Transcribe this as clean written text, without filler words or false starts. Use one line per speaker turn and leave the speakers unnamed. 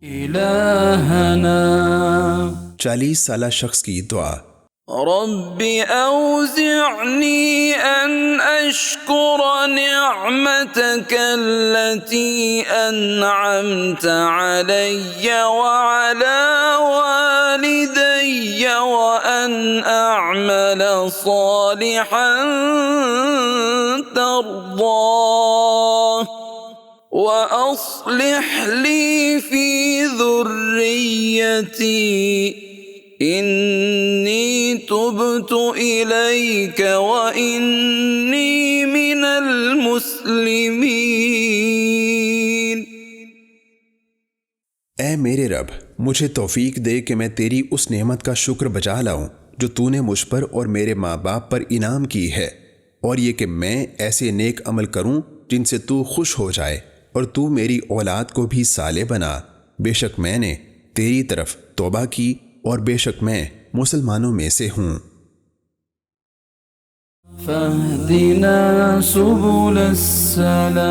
इलाहना
40 साला शख्स की दुआ।
रब्बि औज़िअनी अन अश्कुर निअमतक अल्लती अनअमत अलैया व अला वालिदैया व अन अअमल सालिहन तर्दाह व अस्लिह ली फी ज़ुर्रियती इन्नी तुब्तु इलैक व इन्नी मिनल मुस्लिमीन।
ए मेरे रब, मुझे तौफीक दे कि मैं तेरी उस नेमत का शुक्र बजा लाऊं जो तूने मुझ पर और मेरे माँ बाप पर इनाम की है, और ये कि मैं ऐसे नेक अमल करूं जिनसे तू खुश हो जाए, और तू मेरी औलाद को भी साले बना। बेशक मैंने तेरी तरफ तौबा की और बेशक मैं मुसलमानों में से हूँ।
फहदिना सुबुल सलाम।